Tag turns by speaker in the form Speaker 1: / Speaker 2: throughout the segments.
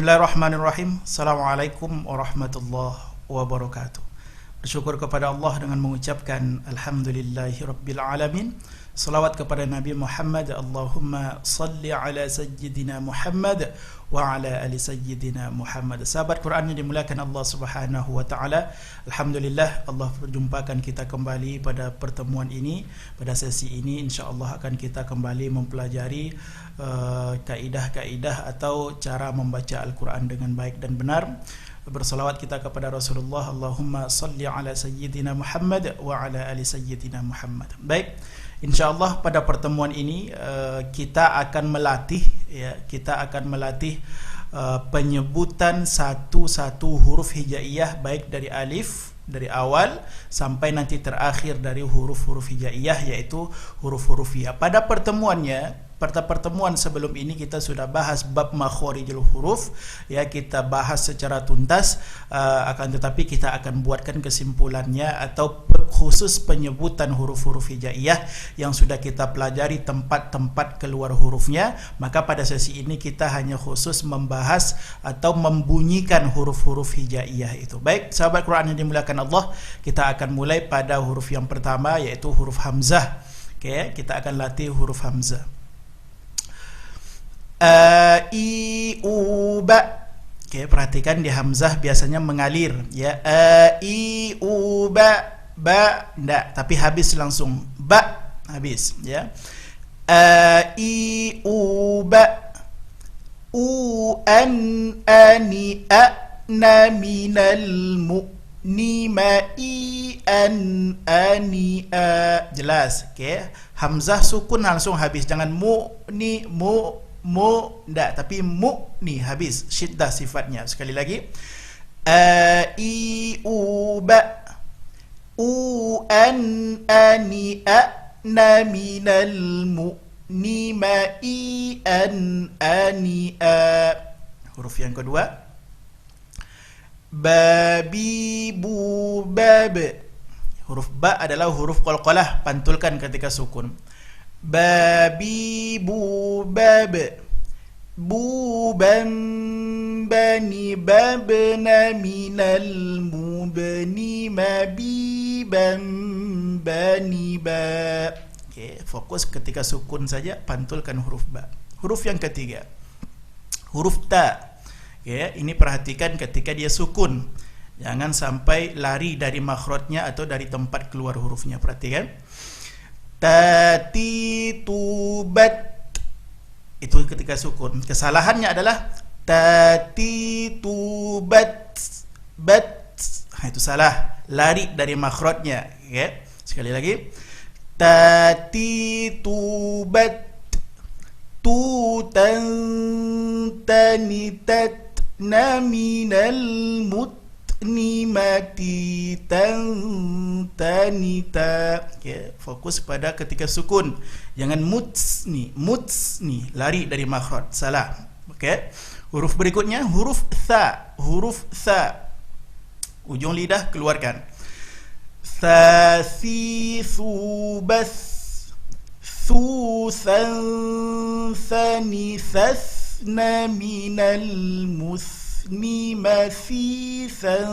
Speaker 1: Bismillahirrahmanirrahim. Assalamualaikum warahmatullahi wabarakatuh. Bersyukur kepada Allah dengan mengucapkan Alhamdulillahirabbil alamin. Salawat kepada Nabi Muhammad. Allahumma salli ala sayyidina Muhammad wa ala ali sayyidina Muhammad. Sahabat Quran yang dimuliakan Allah Subhanahu wa taala, alhamdulillah Allah perjumpakan kita kembali pada pertemuan ini. Pada sesi ini insya-Allah akan kita kembali mempelajari kaidah-kaidah atau cara membaca Al-Quran dengan baik dan benar. Bersalawat kita kepada Rasulullah. Allahumma salli ala sayyidina Muhammad wa ala ali sayyidina Muhammad. Baik, InsyaAllah pada pertemuan ini kita akan melatih penyebutan satu-satu huruf hijaiyah, baik dari alif dari awal sampai nanti terakhir dari huruf-huruf hijaiyah, yaitu huruf-huruf ya. Pada pertemuan sebelum ini kita sudah bahas bab makhorijul huruf, ya, kita bahas secara tuntas, akan tetapi kita akan buatkan kesimpulannya atau khusus penyebutan huruf-huruf hijaiyah yang sudah kita pelajari tempat-tempat keluar hurufnya. Maka pada sesi ini kita hanya khusus membahas atau membunyikan huruf-huruf hijaiyah itu. Baik, sahabat Quran yang dimuliakan Allah, kita akan mulai pada huruf yang pertama, yaitu huruf hamzah. Oke, kita akan latih huruf hamzah. I u ba. Oke, perhatikan di hamzah biasanya mengalir, ya. I u ba, ba ndak, tapi habis langsung, ba habis, ya. I u ba, u an ani a na minal mu ni ma i an ani a. Jelas, oke. Hamzah sukun langsung habis, jangan mu ni mu ndak, tapi mu ni habis, syiddah sifatnya. Sekali lagi, i u ba, u an ani a na minal mu ni ma i an ani a. Huruf yang kedua, babi bu bab. Huruf ba adalah huruf qalqalah, pantulkan ketika sukun. Babi bu bab, bu ban bani babna minal mubni mabi ban bani ba. Okey, fokus ketika sukun saja, pantulkan huruf ba. Huruf yang ketiga, huruf ta. Okey, ini perhatikan ketika dia sukun, jangan sampai lari dari makhrajnya atau dari tempat keluar hurufnya. Perhatikan, tati tubat, itu ketika sukun. Kesalahannya adalah tati tubat bat, itu salah, lari dari makhrajnya, ya. Sekali lagi, tati tubat tutan tanitat naminal mut ni mati tan tanita. Okay, fokus pada ketika sukun, jangan muts ni lari dari makhraj, salah. Okey, huruf berikutnya huruf tha. Huruf tha, ujung lidah keluarkan. Tha si su bas su san thani thasna minal mus ni masisan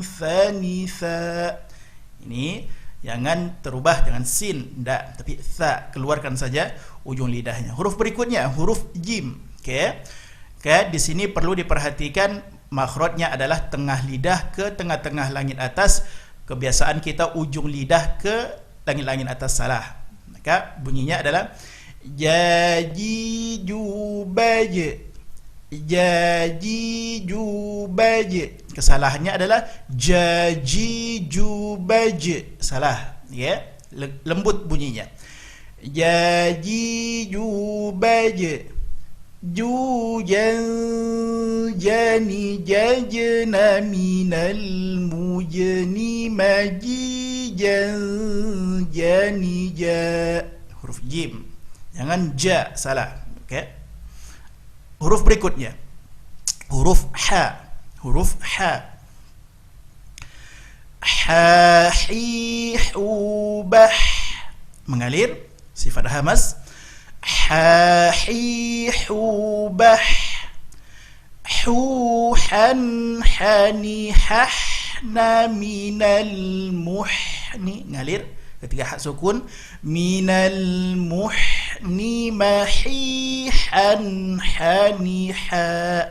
Speaker 1: sanisa. Ini jangan terubah, jangan sin ndak, tapi tha, keluarkan saja ujung lidahnya. Huruf berikutnya huruf jim. Okey, di sini perlu diperhatikan makhrajnya adalah tengah lidah ke tengah-tengah langit atas. Kebiasaan kita ujung lidah ke langit-langit atas, salah. Maka bunyinya adalah jaji jubaj, jaji jubaj. Kesalahannya adalah jaji jubaj, salah, ya. Lembut bunyinya. Jaji jubaj, jujan jani jajna minal mujni majijan jani ja. Huruf jim, jangan ja, salah. Okey. Huruf berikutnya huruf ha. Huruf ha, ha hi hu bah, mengalir, sifat hamas. Ha hi hu bah, huhan hani hahna minal muhni, ngalir ketika hak sukun, minal muhni mahihan hani ha,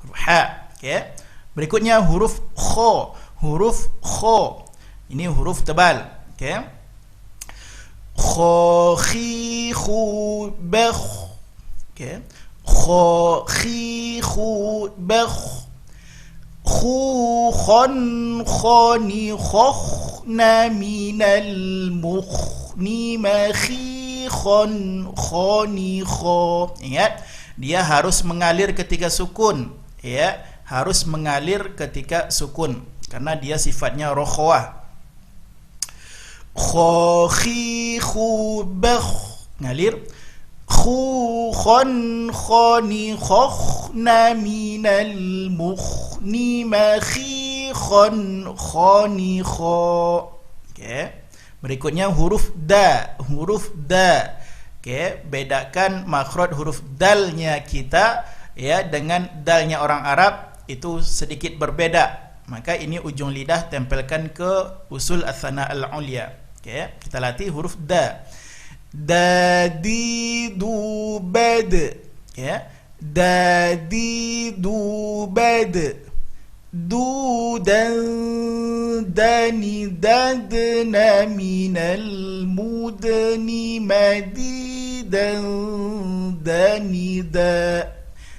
Speaker 1: huruf ha. Okay. Berikutnya huruf kha, huruf kha ini huruf tebal. Okay. Kha khi khu bakh. Okay. Kha khi khu bakh, khu khon khoni khokhna minal mukhni makhi khon khoni kho. Ingat, dia harus mengalir ketika sukun, ya, harus mengalir ketika sukun karena dia sifatnya rokhwah. Kha khi khu bakh, ngalir. Khu khon khoni khokhna minal mukhni makhi khon khoni kho. Okay. Berikutnya huruf da, huruf da. Okay. Bedakan makhraj huruf dalnya kita, ya, dengan dalnya orang Arab itu sedikit berbeda. Maka ini ujung lidah tempelkan ke usul ats-tsana al-ulya. Okay. Kita latih huruf da. Dadi du bad, ya, dadi du bad, du dan dani dadna minal mudni madi dan dani da,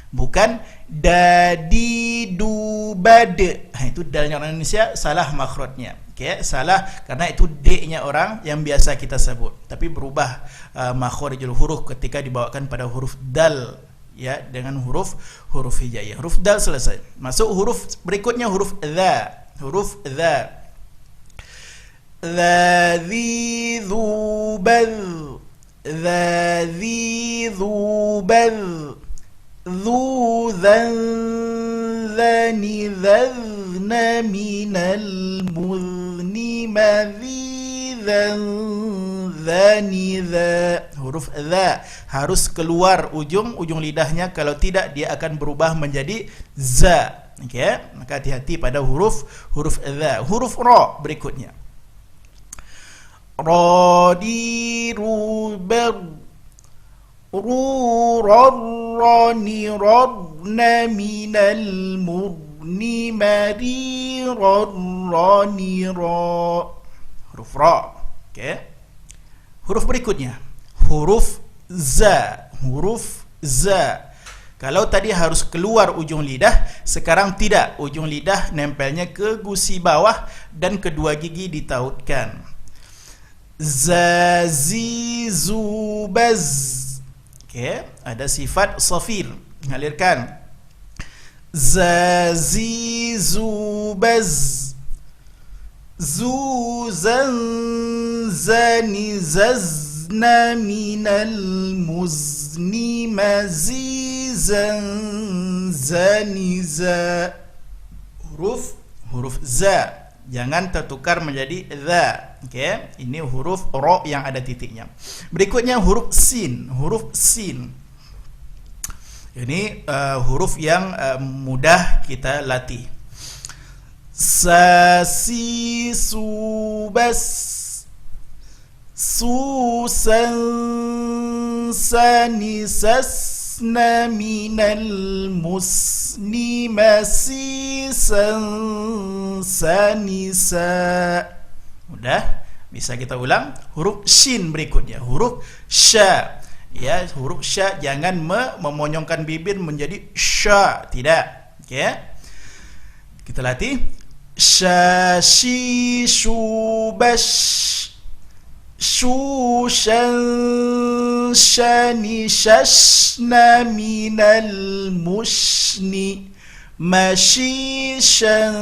Speaker 1: bukan dadi du bad. Itu dalnya orang Indonesia salah makhrajnya. Okay, salah karena itu D-nya orang yang biasa kita sebut, tapi berubah makhrijul huruf ketika dibawakan pada huruf dal, ya, dengan huruf hijaiyah. Huruf dal selesai. Masuk huruf berikutnya, huruf dha. Huruf dha. Dzi dzu bal, dzi dzu bal, dzu dzan dzani dzna minal muzni madzidzan dzani dza. Huruf dza harus keluar ujung lidahnya, kalau tidak dia akan berubah menjadi za. Okay? Maka hati-hati pada huruf dza. Huruf ra berikutnya. Ra di ru bar, ru rani radna minal murni mari rani ra. Huruf ra. Okay. Huruf berikutnya huruf za. Huruf za. Kalau tadi harus keluar ujung lidah, sekarang tidak. Ujung lidah nempelnya ke gusi bawah dan kedua gigi ditautkan. Zazi zubaz. Okay. Ada sifat safir, mengalirkan. Zazi zubaz, zuzan zani zazna minal muzni mazizan zani za. Huruf za jangan tertukar menjadi za. Okay. Ini huruf ra yang ada titiknya. Berikutnya huruf sin. Huruf sin ini huruf yang mudah kita latih. Sasi subas, susan sani sasna minal musni masisan sanisa. Mudah, bisa kita ulang. Huruf shin berikutnya, huruf sya. Ya, huruf sya jangan memonyongkan bibir menjadi sya, tidak. Okay. Kita latih. Syashi shubash, shushan shani shashna minal mushni mashishan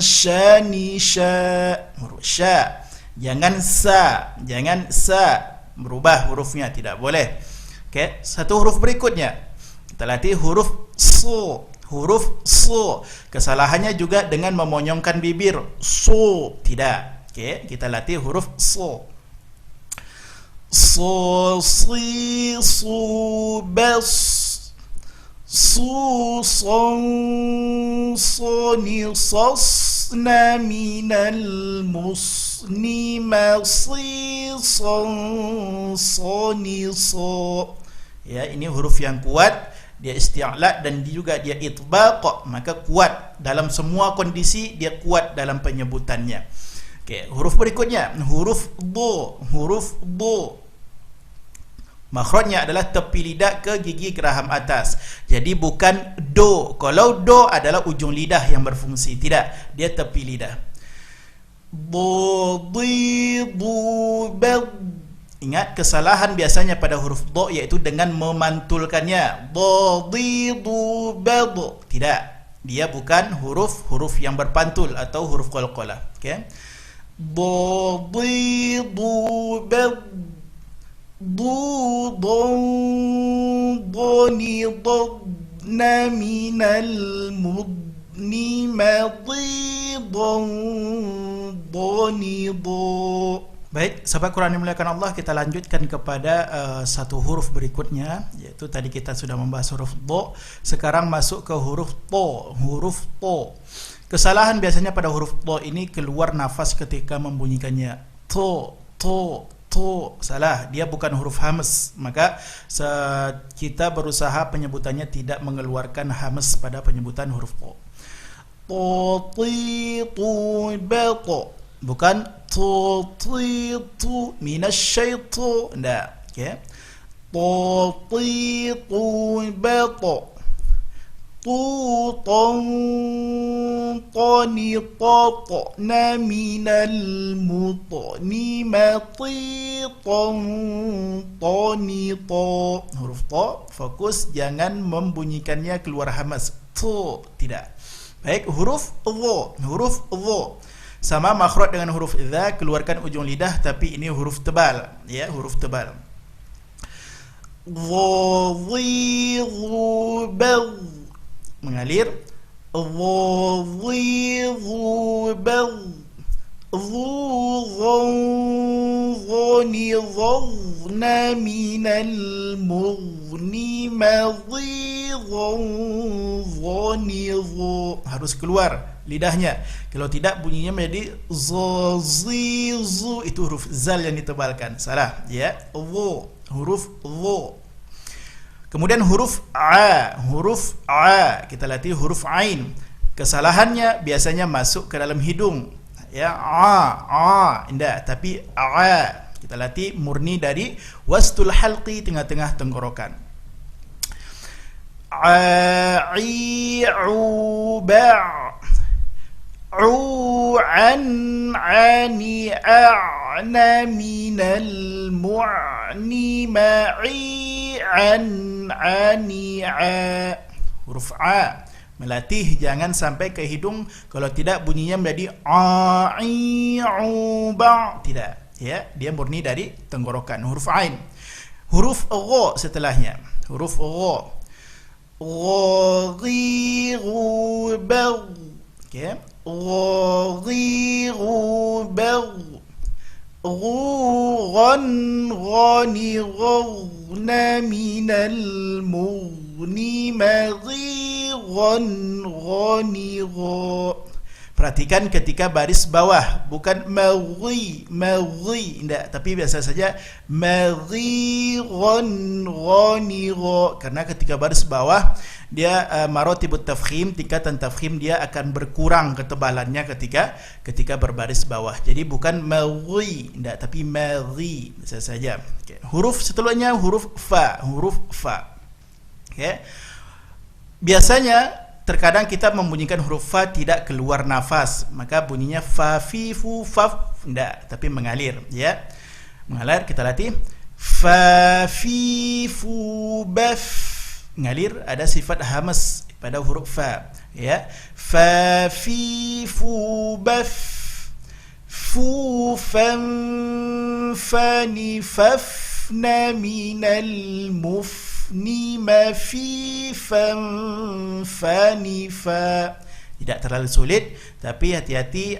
Speaker 1: shani sha. Huruf sya jangan sa, berubah hurufnya, tidak boleh. Okay. Satu huruf berikutnya kita latih huruf su. Huruf su, kesalahannya juga dengan memonyongkan bibir. Su, tidak. Okay. Kita latih huruf su. Su si su bas, صوني صصنا من المصني مصيصا صوني صو. Ya, ini huruf yang kuat, dia isti'la dan juga dia itbaq, maka kuat dalam semua kondisi, dia kuat dalam penyebutannya. Okey, huruf berikutnya huruf do. Huruf do makhrajnya adalah tepi lidah ke gigi geraham atas. Jadi bukan do. Kalau do adalah ujung lidah yang berfungsi, tidak, dia tepi lidah. Do di du bad. Ingat kesalahan biasanya pada huruf do iaitu dengan memantulkannya. Do di du bad. Tidak, dia bukan huruf yang berpantul atau huruf qalqalah. Okey. Do di du bad. Du don doni dodna minal mudni madi don doni do. Baik, sahabat Quran yang dimuliakan Allah, kita lanjutkan kepada satu huruf berikutnya, yaitu tadi kita sudah membahas huruf do, sekarang masuk ke huruf to. Huruf to. Kesalahan biasanya pada huruf to ini keluar nafas ketika membunyikannya. To. Salah, dia bukan huruf hams. Maka kita berusaha penyebutannya tidak mengeluarkan hams pada penyebutan huruf to. To, ti, tu, beto. Bukan tu, ti, tu, minasyaitu. Tidak. Okay. To, ti, tu, beto. Tu, ton, toni, toto, na, minal, mutoni, mati, ton, toni, to. Huruf to, fokus, jangan membunyikannya keluar hamas. To, tidak. Baik, huruf dho. Huruf dho sama makhraj dengan huruf dha, keluarkan ujung lidah, tapi ini huruf tebal, ya, huruf tebal. Dho, dhi, dhu, bel. Mengalir. Dho, dhi, dhu, bel. Dhu, dhon, dhoni, dhona, minal, mughni, madhi, dhon, dhoni, dho. Harus keluar lidahnya. Kalau tidak bunyinya menjadi zo, zi, zu. Itu huruf zal yang ditebalkan. Salah, ya. Dho, huruf dho. Kemudian huruf a. Huruf a, kita latih huruf ain. Kesalahannya biasanya masuk ke dalam hidung, ya. Indah, tapi a kita latih murni dari wastul halqi, tengah-tengah tenggorokan. I, u, ba. An, ani, a'na, minal, mu'ni, ma'i, an, ani, a. Huruf a melatih jangan sampai ke hidung, kalau tidak bunyinya menjadi a, i, u, ba. Tidak, ya, dia murni dari tenggorokan. Huruf ain. Huruf gha setelahnya. Huruf gha. Gha, ghi, ghu, ba. Okey. غير بغ غن غني غن من المغني مغيغا غني غ. Perhatikan ketika baris bawah, bukan maghi, tidak, tapi biasa saja maghiran ghanira, karena ketika baris bawah dia marotibut tafkhim, tingkatan tafkhim dia akan berkurang ketebalannya ketika berbaris bawah. Jadi bukan maghi, tidak, tapi maghi, biasa saja. Okay. Huruf setelahnya huruf fa. Huruf fa. Okay. Biasanya terkadang kita membunyikan huruf fa tidak keluar nafas, maka bunyinya fa, fi, fu, faf, tidak, tapi mengalir, ya. Mengalir, kita latih. Fa, fi, fu, baf. Mengalir, ada sifat hamas pada huruf fa, ya. Fa, fi, fu, baf. Fu, fam, fani, fafna, minal, muf. Ni, ma, fi, fam, fa, ni, fa. Tidak terlalu sulit, tapi hati-hati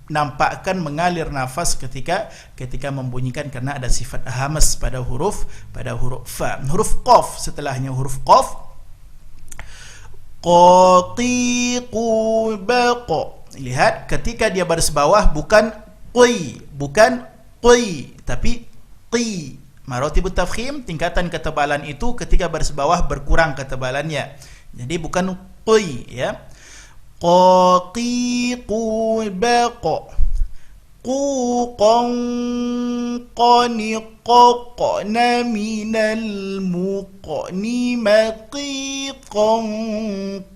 Speaker 1: nampakkan mengalir nafas ketika membunyikan, karena ada sifat hamas pada huruf fa. Huruf qaf setelahnya. Huruf qaf qaqiqu baq. Lihat ketika dia baris bawah bukan qi, tapi qi. Maratibut tafkhim, tingkatan ketebalan itu ketika baris bawah berkurang ketebalannya. Jadi bukan qi ya. Qaqiqu baq. Quqan qaniqaqna minal muqni maqiqan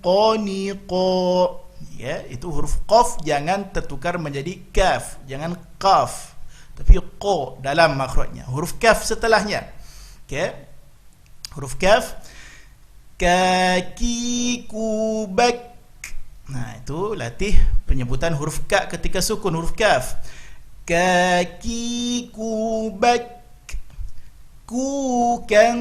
Speaker 1: qaniqa. Ya, itu huruf qaf jangan tertukar menjadi kaf, jangan qaf, tapi qa dalam makhrajnya. Huruf kaf setelahnya. Okey. Huruf kaf, kaki kubak. Nah, itu latih penyebutan huruf ka ketika sukun huruf kaf. Kaki kubak, kukan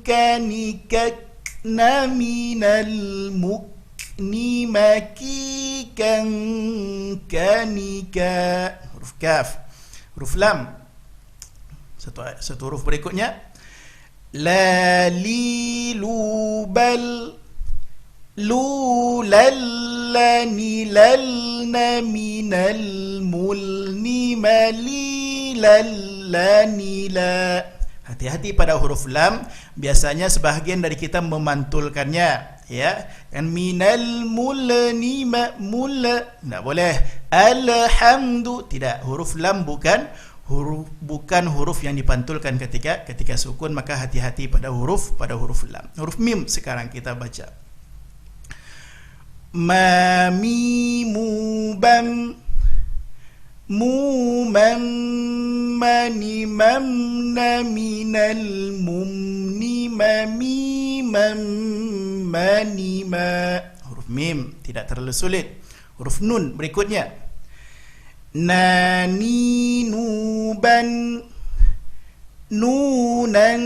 Speaker 1: kanikak naminal mukni makikan kanika. Huruf kaf. Huruf lam, satu huruf berikutnya, la lilu bal, lulallani lalna minal mulni malilallani la. Hati-hati pada huruf lam, biasanya sebahagian dari kita memantulkannya, ya. Kan minal mulni mul, tidak boleh. Alhamdu, tidak. Huruf lam bukan huruf yang dipantulkan ketika sukun, maka hati-hati pada huruf lam. Huruf mim sekarang kita baca. Ma mimu bam, mu mam mani mamna minal mumni mami mam mani ma. Huruf mim tidak terlalu sulit. Huruf nun berikutnya, nani nuban, nunan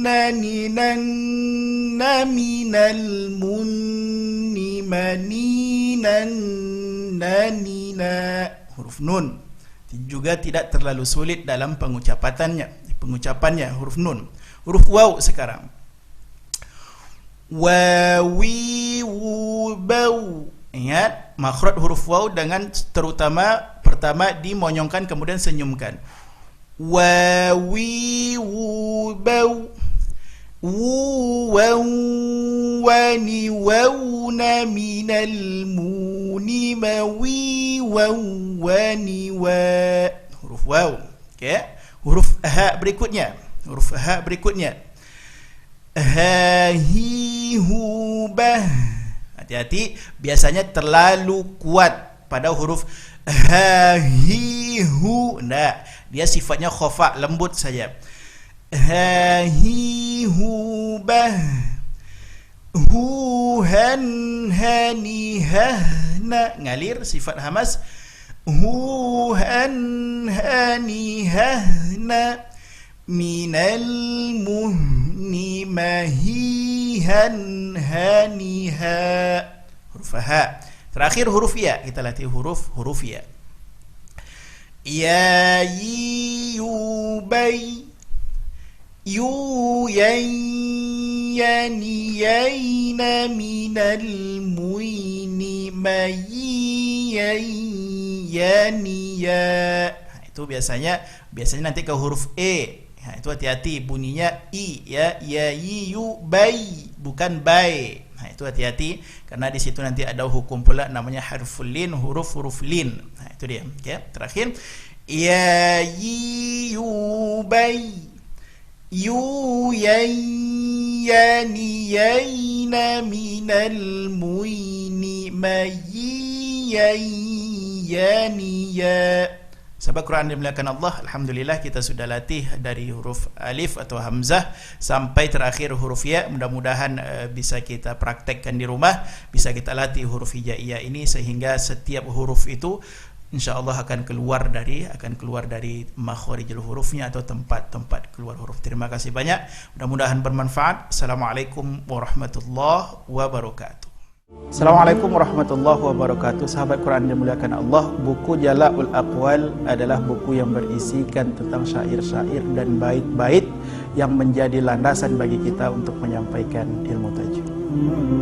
Speaker 1: nani nan minal munni maninan nanina. Huruf nun juga tidak terlalu sulit dalam pengucapannya huruf nun. Huruf waw sekarang, wawi wubau. Ingat makhraj huruf waw dengan terutama pertama dimonyongkan kemudian senyumkan. Wawi wubau, waw wani wawna minal muni mawi wawani wa. Huruf waw. Okey. Huruf ha berikutnya, ha hi hu bah. Hati-hati, biasanya terlalu kuat pada huruf ha hi hu. Nah, dia sifatnya khafa, lembut saja. Ha hi hu bah, hu han hani hahna, ngalir sifat hamas. Hu han hani hahna minal muhni mahihan haniha. Huruf ha. Terakhir huruf ya, kita latih huruf ya. Ya yu bay, yu yan yani yaina minal muini mayi yani ya. Itu biasanya nanti ke huruf e. Itu hati-hati bunyinya i ya, ya yu bay bukan bay. Itu hati-hati karena di situ nanti ada hukum pula namanya harful lin, huruf lin. Itu dia. Okay. Terakhir, ya yu bay, yu yani yaina minal muini mayi yani ya. Sahabat Quran dimuliakan Allah, alhamdulillah kita sudah latih dari huruf alif atau hamzah sampai terakhir huruf ya. Mudah-mudahan bisa kita praktekkan di rumah, bisa kita latih huruf hijaiyah ini sehingga setiap huruf itu insyaallah akan keluar dari makharijul hurufnya atau tempat-tempat keluar huruf. Terima kasih banyak. Mudah-mudahan bermanfaat. Assalamualaikum warahmatullahi wabarakatuh. Assalamualaikum warahmatullahi wabarakatuh. Sahabat Quran yang dimuliakan Allah, buku Jala'ul Aqwal adalah buku yang berisikan tentang syair-syair dan bait-bait yang menjadi landasan bagi kita untuk menyampaikan ilmu tajwid.
Speaker 2: Mm-hmm.